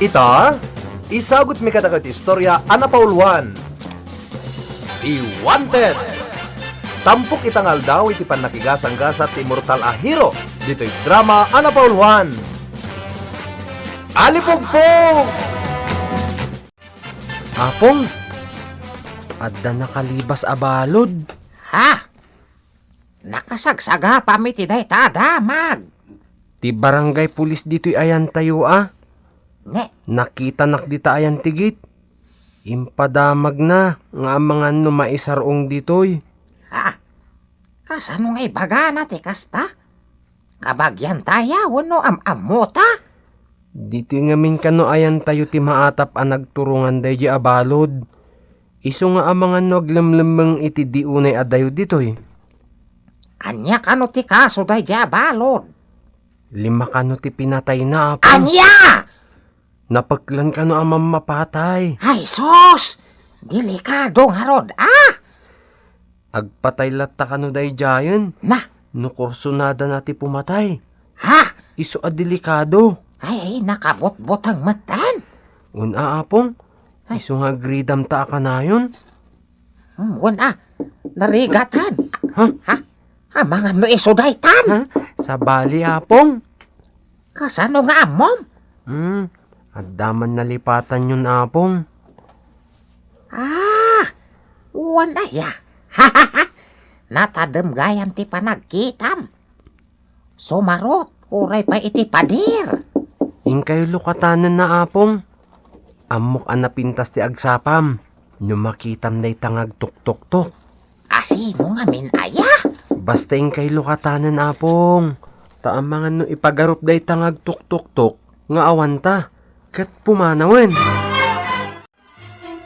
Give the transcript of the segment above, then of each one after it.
Ita, isagot mi katakat istorya Ana Pauluan. I-wanted! Tampok itangal daw iti panakigasang-gasat ti mortal a hero dito'y drama Ana Pauluan. Alipugpog! Apong, adda nakalibas a balod. Ha? Nakasagsaga pa mi ti dayta damag. Ti barangay pulis dito'y ayan tayo Ne, Nakita nakdita ayan tigit. Impadamag na nga mga maisarong dito'y. ha? Kasano nga ibaga na ti kasta? Kabagyan taya, wano amota? Dito'y ngamin kano ayan tayo ti maatap a nagturungan day di abalod. Iso nga amangan naglamlamang iti diunay adayo dito'y. Anya kano ti kaso day balod? 5 kano ti pinatay na apong. Anya! Napaglan kano ang mamapatay. Ay sos! Delikado nga rod, Agpatay latta kano day jayon. Na, No kursunada na ti pumatay. ha? Iso a delikado. Ay, nakabot-botang matan. Una apong. Iso nga gridam ta ka na yun. Wana, narigatan. Ha? Ha? Mga no iso daytan. Ha? Sa bali apong. Kasano nga amom? Addaman nalipatan yun apong. Wana ya. Natadem gayam ti panagkitam. Sumarot, uray pa iti padir. Ingkay lukatanan na apong. Amok an napintas ti agsapam. Numakitam na itangag tuk-tuk-tuk. Asino nga min aya? Basta ingkay lukatanan apong. Taamangan no ipagarup day tangag tuk-tuk-tuk. Nga awanta. Kat pumanawen.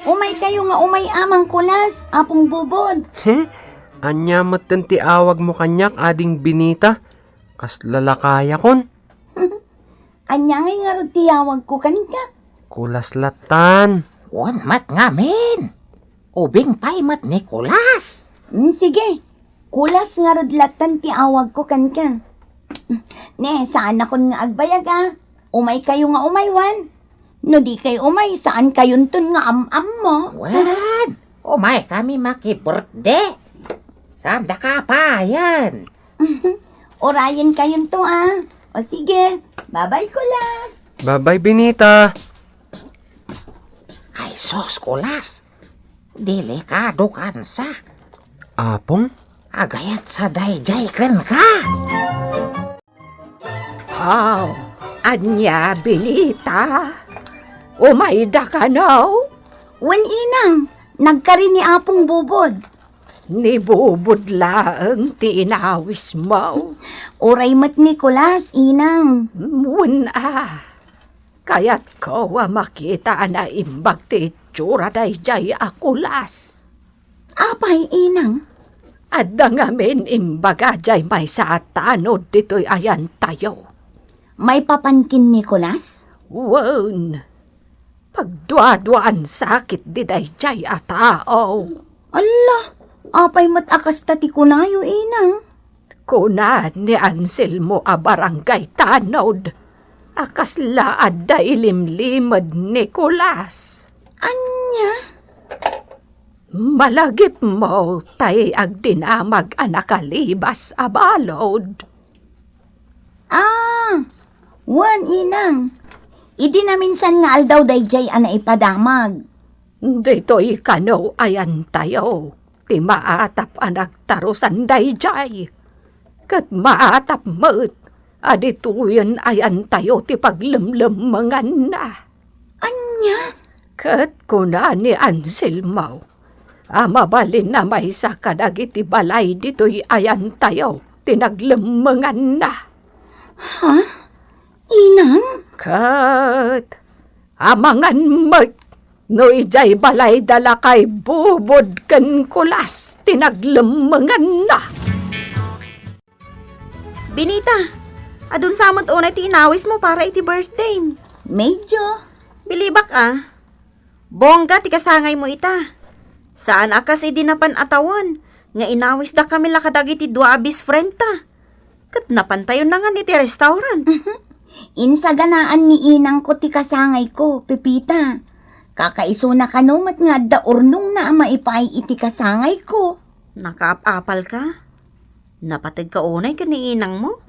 Umay kayo nga umay amang kulas, apong bubod. He? Anya matan ti awag mo kanyak ading binita. Kas lalakaya kon. Anya nga rod tiyawag ko kanika. Kulas latan. Wan mat nga min. Ubing pay mat Nicolas. Sige, kulas nga rod latan tiyawag ko kanika. Ne, saan akon nga agbayag Umay kayo nga umaywan. No di kayo umay, saan kayon ton nga am-am mo? Wan, umay kami maki-birthday. Sanda ka pa yan. Orayan kayon to O sige, bye-bye kulas. Bye-bye binita. Ay sos kulas. Delikado kansa. Apong? Agayat sa dayjay kan ka. Anya binita. Umayda ka now? Wan inang, nagkari ni apong bubod. Nibubudla ang tinawis mo. Oray mat ni kulas, inang. Muna. Kaya't ko makita na imbag ti tsura day jay akulas. Apay, inang. Adda ngamin imbaga jay may sa tanod dito'y ayan tayo. May papankin ni kulas? Wan. Pagdwa-dwaan sakit di day jay a tao. Allah, apay mat akas tati kunayo, inang. Kuna ni Anselmo a barangay tanod. Akas laad da ilimlimad Nicolas. Anya? Malagip mo tay agdinamag anakalibas a balod. Wan, inang. Idi na minsan nga aldaw dayjay ana ipadamag. Dito'y kano ayan tayo. Ti maatap anagtarusan dayjay. Kat maatap mo't adituyan ayan tayo ti paglemlemangan na. Anya? Kat kuna ni Anselmo. Mabalin na may sakadag iti balay dito'y ayan tayo. Tinaglemangan na. Inang? Kat, amangan mat, no ijay balay dala kay bubod kan kulas, tinaglemangan na. Binita, adun sa amat unay ti inawis mo para iti birthday. Medyo. Bilibak Bongga ti kasangay mo ita. Saan akas idinapan atawan, nga inawis da kami lakadag iti dua abis friend ta. Kat napantayon na nga iti restaurant. Insaganaan ni inang ko ti kasangay ko, Pepita. Kakaiso na kanumat nga daurnong na maipay iti kasangay ko. Nakaap-apal ka? Napatag ka unay ka ni inang mo?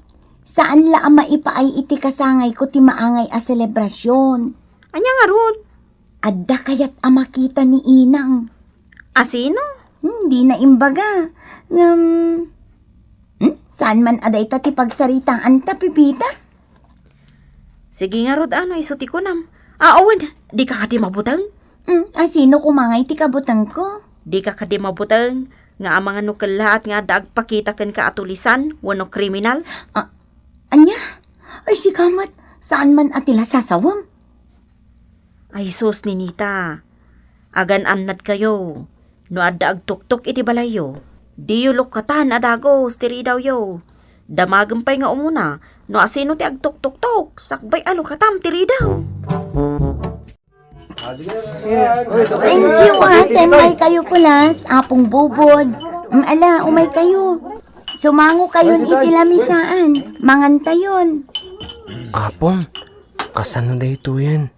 Saan la maipaay iti kasangay ko ti maangay a selebrasyon? Anya nga ron? Adda kayat makita ni inang. Asino? Di na imbaga. Saan man aday ta ti pagsaritaan ta, Pipita? Sige nga rod, ano, isuti ko nam. Awan, di ka kadi mabutang? Asino kumangay ti kabutang ko? Di ka kadi mabutang? Nga ang mga nukalat nga dagpakita kan ka atulisan, wano kriminal? Anya? Ay si kamat, saan man atila sasawam? Ay sus ni Nita, agan annad kayo. No adda agtuktok iti balayo. Di yulok katan adagos tiri daw yo. Damagampay nga umuna, no asino ti agtuktok-tok, sakbay alo katam tiri daw. Thank you, ate. May kayo kulas. Apong bubod. Ala, umay kayo. Sumango kayon iti lamisaan. Mangantayon. Apong, kasano da ito yan?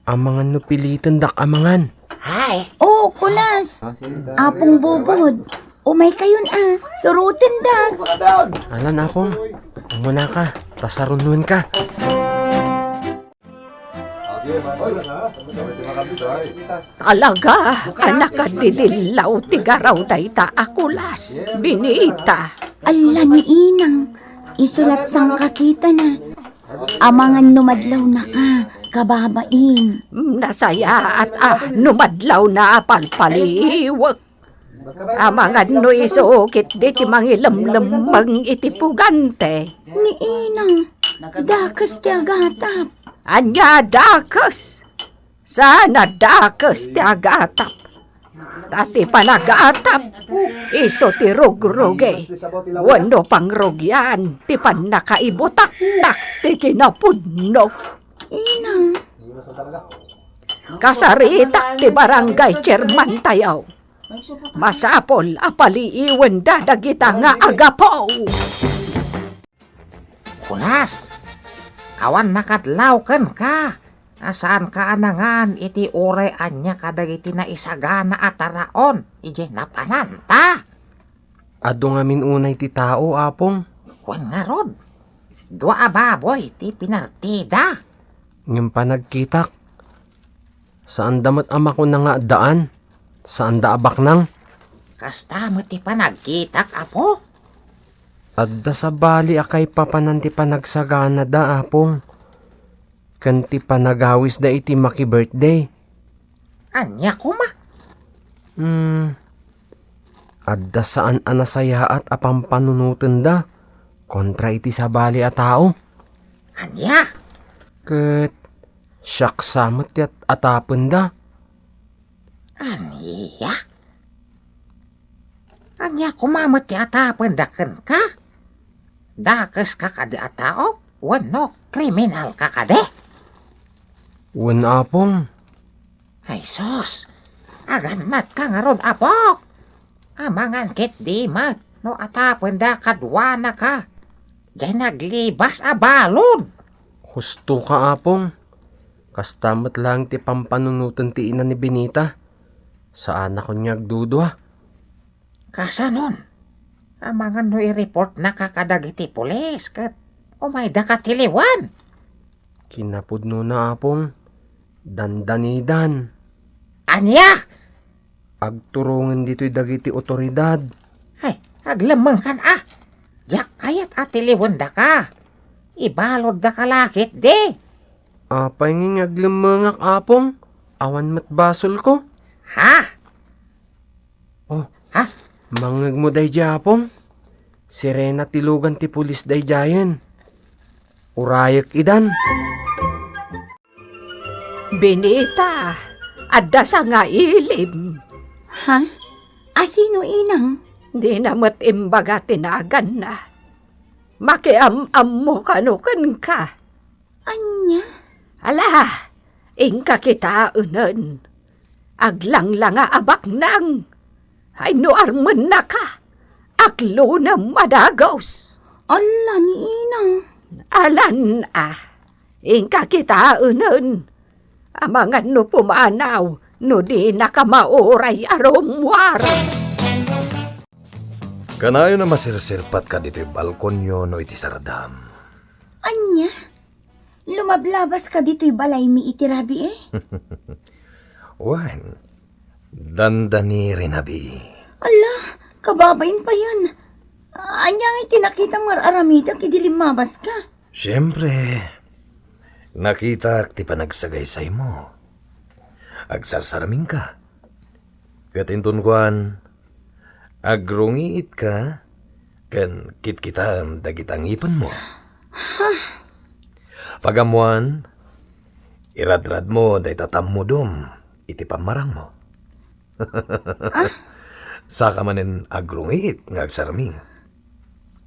Amangan no pilitan dak amangan. Oh, kulas. Apong bubod. Umay kayon Surutin da. Alan, Apong, umuna ka, tasarunun ka. Talaga, anak ka didilaw tigaraw da ita akulas. Binita. Ala ni inang. Isulat sang kakita na. Amangan numadlaw na ka. Kababain. Nasaya at numadlaw na palpaliwag. Amangan no isukit di ti mangilamlamang iti pugante. Ni inang. Dakas ti agatap. Anya dakas. Sana dakas ti agatap. Tati panag-atap. Iso ti rugruge. Wano pang rugyan. Ti panakaibutak-tak ti kinapudno. Inang. Kasaritak ti barangay chairman tayaw. Masapol apaliiwan dadagita nga agapaw. Kulas, awan nakadlaw ken ka. Asaan ka anangan iti ore anya kadagiti na isagana ataraon. Ije napananta. Ado ngamin unay ti tao, Apong. Wan nga rod. Dua ababoy ti pinartida. Ngem panagkitak. Saan damat ama ko na nga daan? Saan da abak nang? Kasta mo ti panagkitak, apo. Adda sa bali akay papanan ti panagsagana da, Apong. Kanti panagawis da iti maki-birthday. Anya kuma. Adda saan anasaya at apampanunutan da. Kontra iti sa bali a tao. Anya. Ket siyak samot yat atapon da. Anya. Anya kumamot ti atapan daken ka. Dakes ka kadi atao. Wano kriminal ka kade. Wan, Apong. Ay sos. Aganat ka nga ron, apo. Amangan kit di mat. No atapan da kadwana ka. Diyan naglibas abalod. Husto ka, Apong. Kastamot lang ti pampanunutan ti ina ni Benita. Saan ako niya agdudwa? Kasanon. Amangan no i-report na kakadagiti pulis. Kat umay da katiliwan. Kinapudno na, Apong. Dandanidan. Anya. Agturungan dito'y dagiti otoridad. Ay, aglamang kan Diyak kayat atiliwan da ka. Ibalod da kalakit de. Apay nging aglamangak, Apong. Awan matbasol ko. Ha? Oh, Ha? mangag mo day Apong. Sirena tilugan ti pulis day jayan. Urayak idan. Binita, adda sa nga ilim. Ha? Asino inang? Di namat imbaga tinagan na. Makiam-am mo kanukan ka. Anya? Ala, ingka kita unan. Aglang-langa abak nang. Ay nuarman na ka. Aklo na madagos. Ala ni inang. Alan Ingka kita unen. Amangan no pumanaw, no di nakamauray arong waram. Kanayo na masirsirpat ka dito'y balkonyo no iti sardam. Anya? Lumablabas ka dito'y balay mi itirabi eh. Wan, dandani rin abi. Ala, kababain pa yan. Anyang itinakita mo aramida kidilimabas ka. Siyempre, nakita ti panagsagaysay mo. Agsasaraming ka. Katintun kuan, agrungiit ka, kan kitkitam dagitang ipan mo. Pagamuan, iradrad mo day tatam mo dum, iti pamarang mo. Saka manin agrungiit nga agsaraming.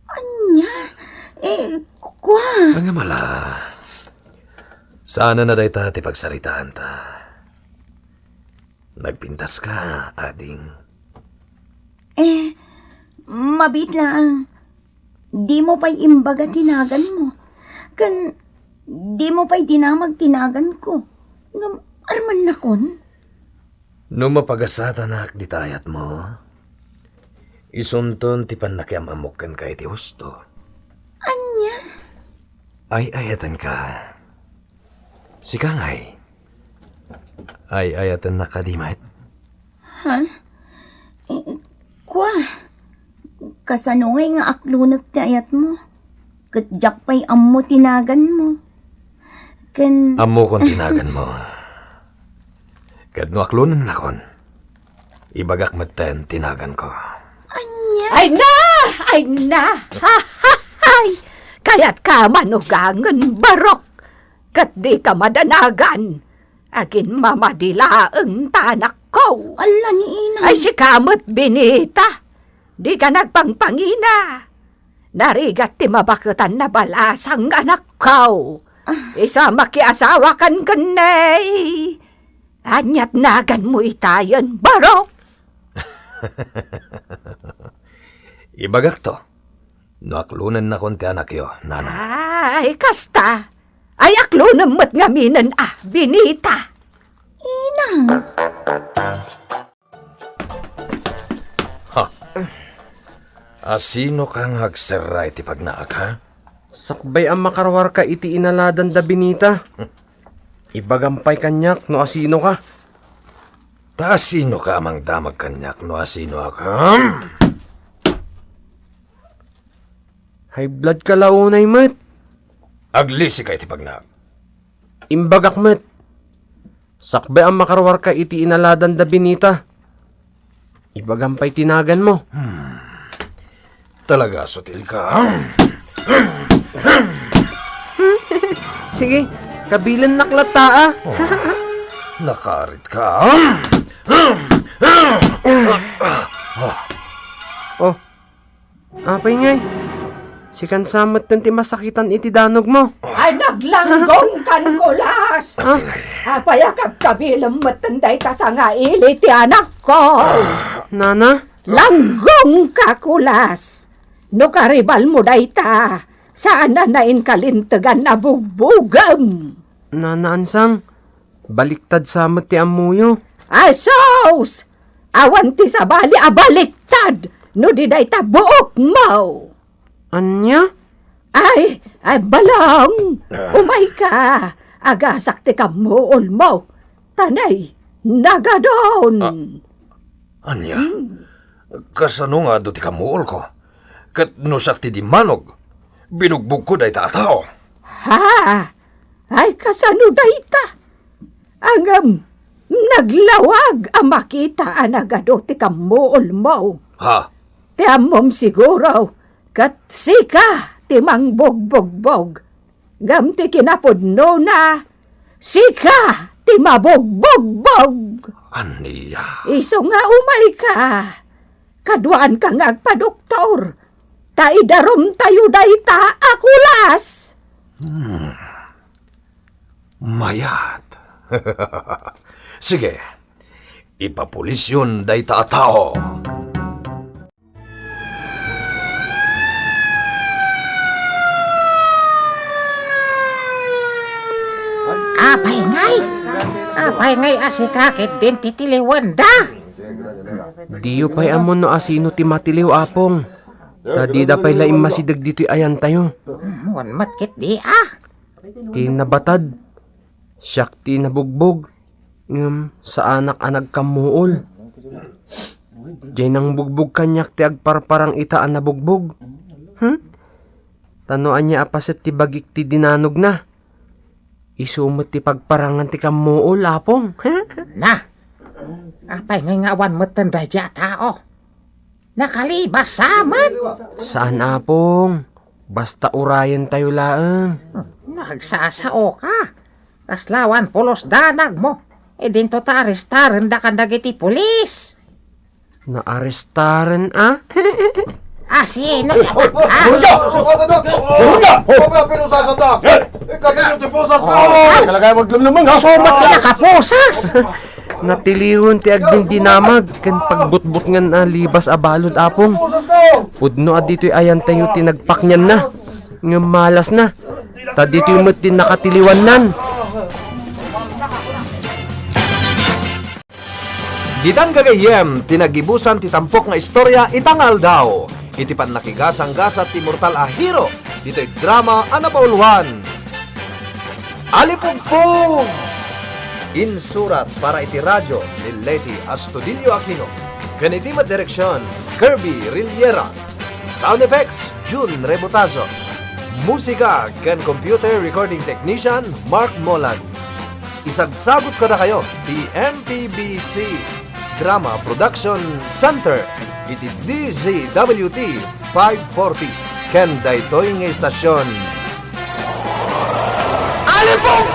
Anya? Kwa? Ang mala, sana na day ta ti pagsaritaan ta. Nagpintas ka, ading. Mabit lang. Di mo pa'y imbaga tinagan mo. Di mo pa'y dinamag tinagan ko. Ngam, arman na kon? No mapagasata na akditayat mo, isunton ti panakiamamukan ka iti husto. Anya? Ay ayatan ka. Sikangay. Ay ayatan na kadimat. Kwa? Kasanungay nga aklunag ti ayat mo. Katjak pa'y ammo tinagan mo. Amo kon tinagan mo. Kadno aklunan na kon. Ibagak maten tinagan ko. Ay na! Ay na! Ha ha hay! Kaya't ka manugangan barok. Kat di ka madanagan. Agin mamadilaang tanak ko. Ala ni Inang. Ay si kamot binita. Di ka nagpangpangina. Narigat ti mabakutan na balasang anak ko. Isa makiasawa kan kanay. Anyat nagan mo itayon, barok. Ibagak to. No aklunan na kon ti anak yo, nana. Ay, kasta. Ay, aklo na mat ngaminan binita. Inang. Asino kang hagseray ti pagnaak, ha? Sakbay ang makarwar ka iti inaladan da binita. Ibagampay kanyak no asino ka. Ta asino ka amang damag kanyak no asino ka? High blood ka launay mat. Aglisi ka iti pagnaak. Imbagak mat. Sakbay ang makarwar ka iti inaladan da binita. Ibagampay tinagan mo. Talaga sutil ka. Sige, kabilan naklata Nakarit ka. Oh, apay ngay. Si kansamot ti masakitan iti danog mo. Ay, naglanggong kan kulas. Apayakap kabilang matanday ka sa nga ili ti anak ko. Nana? Langgong ka kulas. No karibal mo dayta. Saan na nain kalintagan na bugbugam. Nana ansang. Baliktad samot ti amuyo. Ay, sos! Awan ti sa bali abaliktad. No di dayta buok mo. Anya? Ay, balang. Umay ka. Agasak ti kamuol mo. Tanay, nagadon. Anya, kasano nga do ti kamuol ko? Kat nusak ti di manog. Binugbog ko day tao. Ha? Ay, kasano dayta? Agam, naglawag ang makita anagado ti kamuol mo. Ha? Ti amom siguro, kat sika ti mangbog-bog-bog. Gam ti kinapudno na, sika ti mabog-bog-bog. Aniya. Iso nga umay ka. Kadwaan ka nga agpa-doktor. Taidarom tayo dayta akulas. Mayat. Sige, ipapulis yun day tao. Apay ngay asikakit din titiliwan da. Diyo pa'y amon no asino ti matiliw apong. Tadi da pa'y laim masidag dito'y ayan tayo. Muan matkit di ah. Ti nabatad. Siyak ti nabugbog. Sa anak-anag kamuol. Diyan nang bugbog kanyak ti agparparang itaan na bugbog. Tanoan niya apaset ti bagik ti dinanog na. Isumot ti pagparangan ti kamuol apong. Nah, apay ngay ngawan matanda dya tao. Nakalibas samad. Saan apong? Basta urayan tayo laang. Nagsasao ka. Kaslawan pulos danag mo. E dinto ta arestaren da kandagiti pulis. Naarestaren ah? Asin. Sumat ka nakapusas. Natiliwon ti agding dinamag ken pagbutbut ngan libas abalod apong. Pudno at dito'y ayan tayo tinagpaknyan na. Nga malas na. Ta dito'y mo't din nakatiliwan nan. Ditan gagayem, tinagibusan ti tampok nga istorya itangal daw. Iti pan nakigasang-gasat ti mortal a hero. Dito'y drama anapauluan. Alipugpug! Insurat para iti radyo ni Leti Astudillo Aquino. Ganiti direksyon, Kirby Riliera. Sound effects, June Rebotazo. Musika ken computer recording technician, Mark Molan. Isagsagot kada kayo, ti MPBC Drama Production Center. Iti DZWT 540. Ken daytoy nga istasyon. Alipong